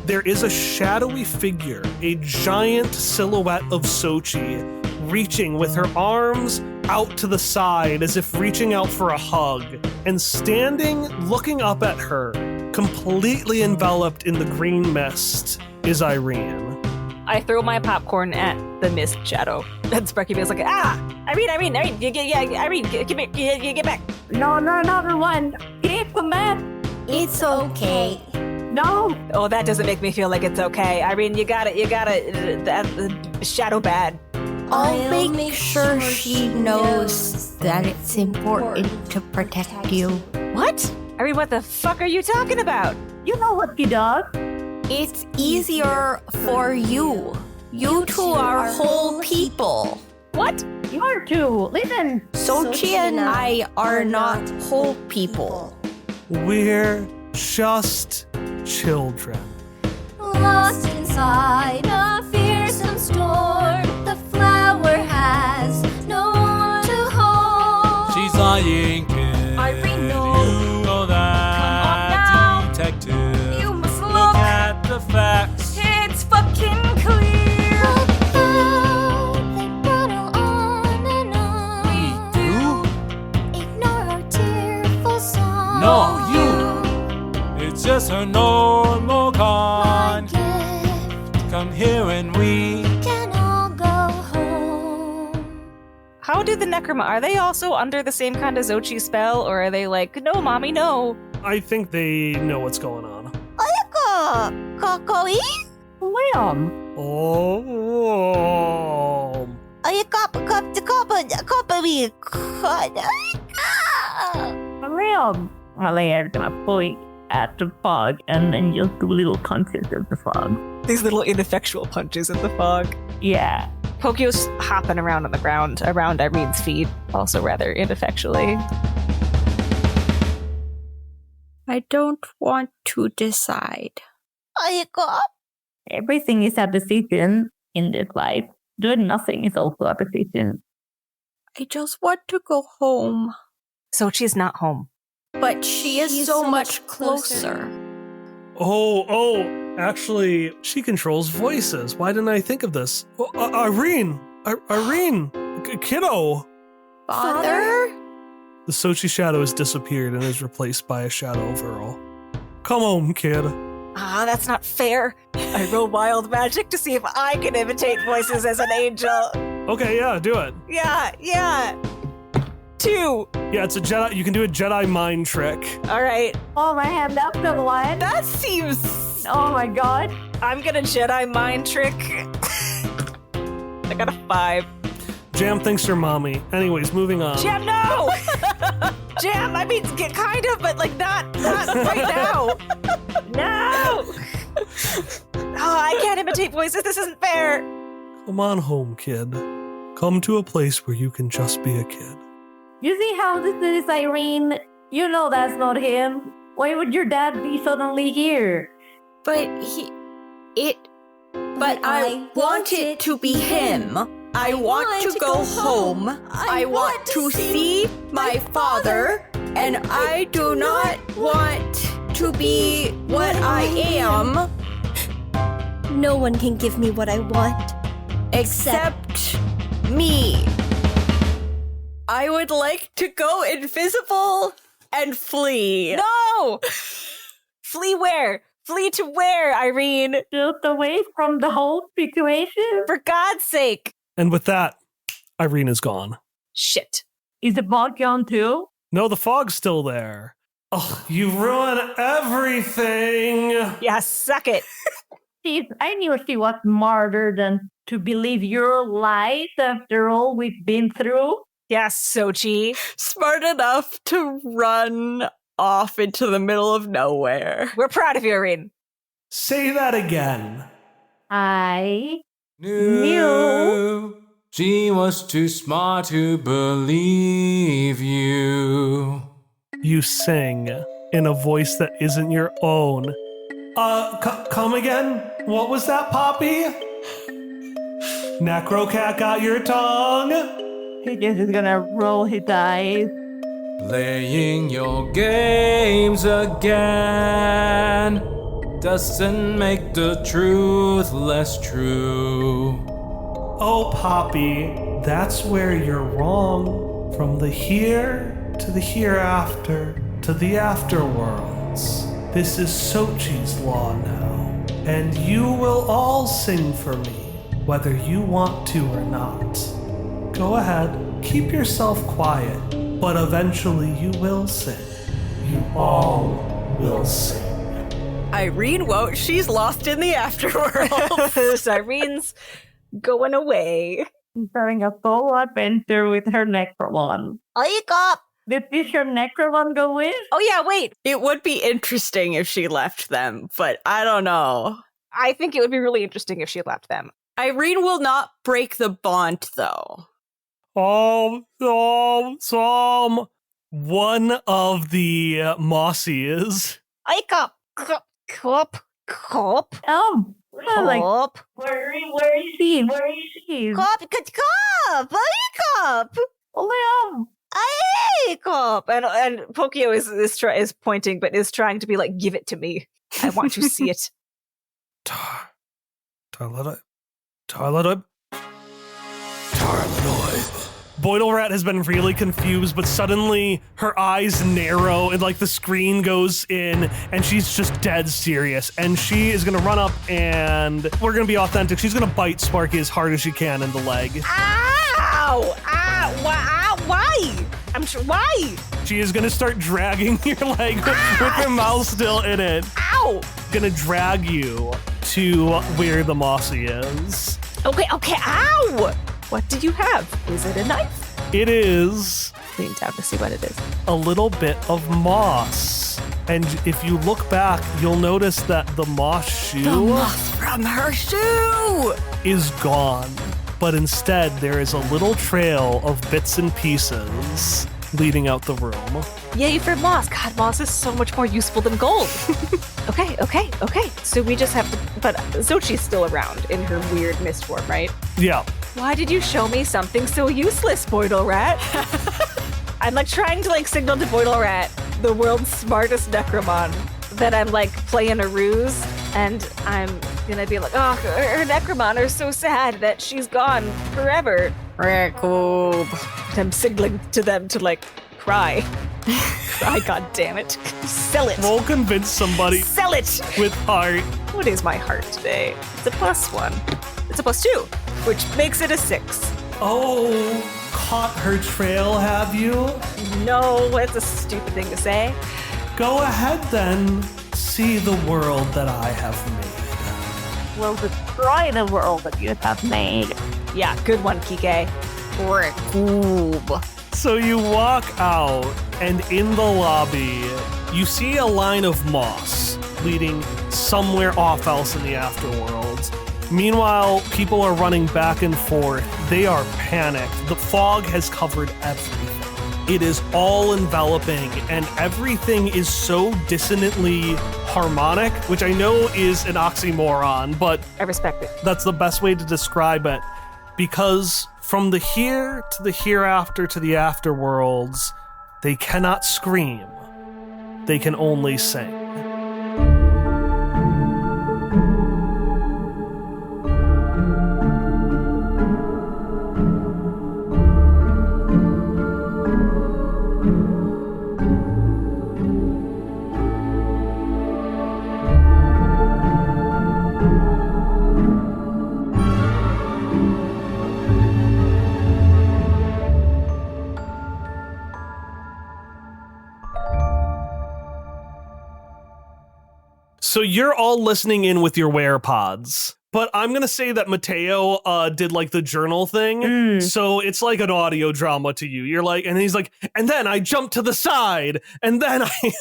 there is a shadowy figure, a giant silhouette of Sochi, reaching with her arms out to the side as if reaching out for a hug, and standing, looking up at her, completely enveloped in the green mist, is Irene. I throw my popcorn at the mist shadow. And Sparky feels like, Irene, you get back. No, another one. Keep them back. It's okay. No. Oh, that doesn't make me feel like it's okay. Irene, you got it, that shadow bad. I'll make sure she knows that it's important to protect you. What? Irene, what the fuck are you talking about? You know what he does. It's easier for you. You two are whole people. What? You are too. Listen. Sochi and I are not whole people. We're just children. Lost inside a fearsome storm, the flower has no one to hold. She's lying, kid. Irene, no. You know that. Come on now. Detective. You must Look look. at the facts. It's fucking clear. Look out, they rattle on and on. We do? Ignore our tearful song. No, you. It's just a normal con. Gift Come here and we. can all go home. How do the Necroma, are they also under the same kind of Zochi spell, or are they like, no, mommy, no? I think they know what's going on. Liam. Oh. Liam. Well, they are gonna point at the fog and then just do little punches at the fog. These little ineffectual punches in the fog. Yeah. Pokio's hopping around on the ground around Irene's feet, also rather ineffectually. I don't want to decide. Everything is a decision in this life. Doing nothing is also a decision. I just want to go home. Sochi's not home. But she is so much closer. Oh, actually, she controls voices. Why didn't I think of this? Oh, Irene! Kiddo! Father? The Sochi shadow has disappeared and is replaced by a shadow of Earl. Come home, kid. Ah, that's not fair. I roll wild magic to see if I can imitate voices as an angel. Okay, yeah, do it. Yeah. 2. Yeah, it's a Jedi. You can do a Jedi mind trick. All right. Oh, my hand up to one. That seems... Oh my god. I'm gonna Jedi mind trick. I got a 5. Jam thinks you're mommy. Anyways, moving on. Jam, no! Jam, I mean, kind of, but like not right now. No! Oh, I can't imitate voices. This isn't fair. Come on home, kid. Come to a place where you can just be a kid. You see how this is, Irene? You know that's not him. Why would your dad be suddenly here? But I want it to be him. I want to go home. I want to see my father. And I do not want to be what I am. No one can give me what I want. Except me. I would like to go invisible and flee. No! Flee where? Flee to where, Irene? Just away from the whole situation? For God's sake. And with that, Irene is gone. Shit. Is the bog gone too? No, the fog's still there. Oh, you ruin everything. Yeah, suck it. Jeez, I knew she was smarter than to believe your lies after all we've been through. Yes, Sochi. Smart enough to run off into the middle of nowhere. We're proud of you, Irene. Say that again. I Knew she was too smart to believe you. You sing in a voice that isn't your own. Come again? What was that, Poppy? Necrocat got your tongue? he just is gonna roll his eyes. Playing your games again doesn't make the truth less true. Oh, Poppy, that's where you're wrong. From the here to the hereafter to the afterworlds. This is Sochi's law now, and you will all sing for me, whether you want to or not. Go ahead, keep yourself quiet, but eventually you will sing. You all will sing. Irene won't. She's lost in the afterworld. Irene's going away. She's having a solo adventure with her Necromon. Wake up! Did this your Necromon go with? Oh yeah, wait. It would be interesting if she left them, but I don't know. I think it would be really interesting if she left them. Irene will not break the bond, though. One of the Mossies. Wake up! Cop. Oh, like, Cop. where is she? Where is she? Cop. Wake up! Oh, Wake up! And Pokio is pointing, but is trying to be like, give it to me. I want to see it. Tarlatoid. Boidle Rat has been really confused, but suddenly her eyes narrow and like the screen goes in and she's just dead serious. And she is gonna run up and we're gonna be authentic. She's gonna bite Sparky as hard as she can in the leg. Ow! Why? I'm sure. Why? She is gonna start dragging your leg with your mouth still in it. Ow! Gonna drag you to where the Mossy is. Okay. Ow! What do you have? Is it a knife? It is Lean down to see what it is. a little bit of moss. And if you look back, you'll notice that the moss shoe From her shoe! is gone. But instead, there is a little trail of bits and pieces leading out the room. Yay for moss. God, moss is so much more useful than gold. Okay. So we just have to... But Xochi's still around in her weird mist form, right? Yeah. Why did you show me something so useless, Boidle Rat? I'm like trying to like signal to Boidle Rat, the world's smartest Necromon, that I'm like playing a ruse, and I'm gonna be like, oh, her Necromon are so sad that she's gone forever. Raccoon. I'm signaling to them to like cry. Cry, god damn it. Sell it. Roll convince somebody Sell it. with heart. What is my heart today? It's a +1. It's a +2, which makes it a 6. Oh, caught her trail, have you? No, that's a stupid thing to say. Go ahead then. See the world that I have made. will destroy the world that you have made. Yeah, good one, Kike. Recoob. So you walk out, and in the lobby, you see a line of moss leading somewhere off else in the afterworld. Meanwhile, people are running back and forth. They are panicked. The fog has covered everything. It is all enveloping, and everything is so dissonantly harmonic, which I know is an oxymoron, but I respect it. that's the best way to describe it. Because from the here to the hereafter to the afterworlds, they cannot scream. They can only sing. So you're all listening in with your wearpods. But I'm going to say that Mateo did like the journal thing. So it's like an audio drama to you. You're like, and he's like, and then I jumped to the side. And then I...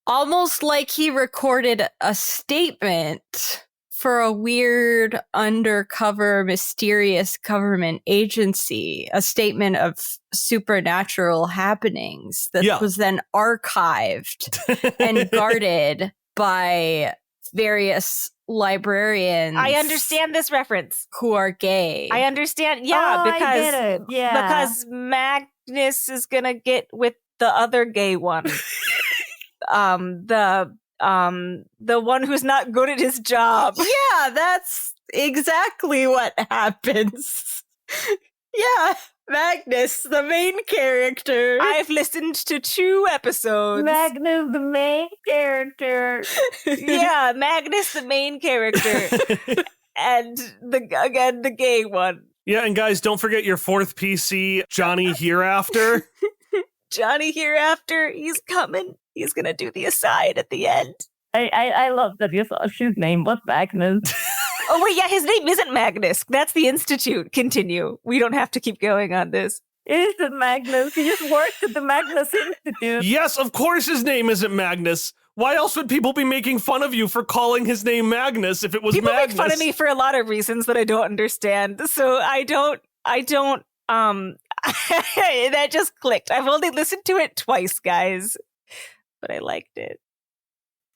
Almost like he recorded a statement for a weird, undercover, mysterious government agency. A statement of supernatural happenings that was then archived and guarded by various librarians. I understand this reference. Who are gay. I understand. I get it. Because Magnus is gonna get with the other gay one. The one who's not good at his job. Yeah, that's exactly what happens. Yeah. Magnus, the main character. I've listened to 2 episodes. Magnus, the main character. Yeah, Magnus, the main character. And the gay one. Yeah, and guys, don't forget your 4th PC, Johnny Hereafter. Johnny Hereafter, he's coming. He's gonna do the aside at the end. I love that his name was Magnus. Oh, wait, yeah, his name isn't Magnus. That's the Institute. Continue. We don't have to keep going on this. It isn't Magnus. He just worked at the Magnus Institute. Yes, of course his name isn't Magnus. Why else would people be making fun of you for calling his name Magnus if it was People Magnus? make fun of me for a lot of reasons that I don't understand. So I don't, that just clicked. I've only listened to it twice, guys, but I liked it.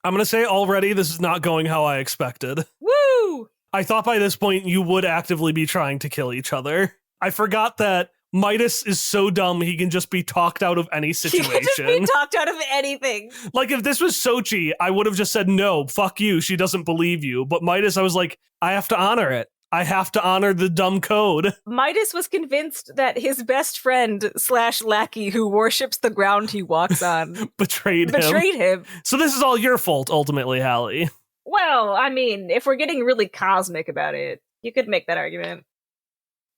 I'm going to say already this is not going how I expected. Woo! I thought by this point you would actively be trying to kill each other. I forgot that Midas is so dumb he can just be talked out of any situation. He can just be talked out of anything. Like if this was Sochi, I would have just said, no, fuck you, she doesn't believe you. But Midas, I was like, I have to honor it. I have to honor the dumb code. Midas was convinced that his best friend / lackey who worships the ground he walks on betrayed him. So this is all your fault, ultimately, Hallie. Well, I mean, if we're getting really cosmic about it, you could make that argument.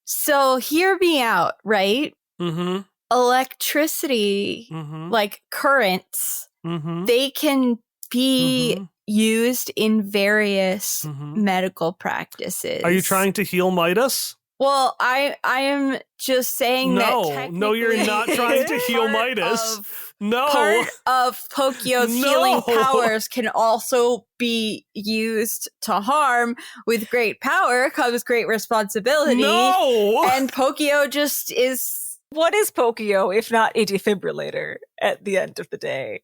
So hear me out, right? Mm-hmm. Electricity, like currents, they can be used in various medical practices. Are you trying to heal Midas? Well, I am just saying that. No, you're not trying to heal Midas. Part of Pokio's healing powers can also be used to harm. With great power comes great responsibility. No! And Pokio just is... What is Pokio if not a defibrillator at the end of the day?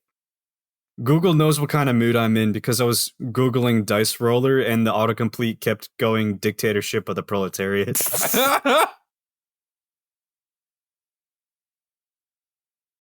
Google knows what kind of mood I'm in because I was Googling dice roller and the autocomplete kept going dictatorship of the proletariat.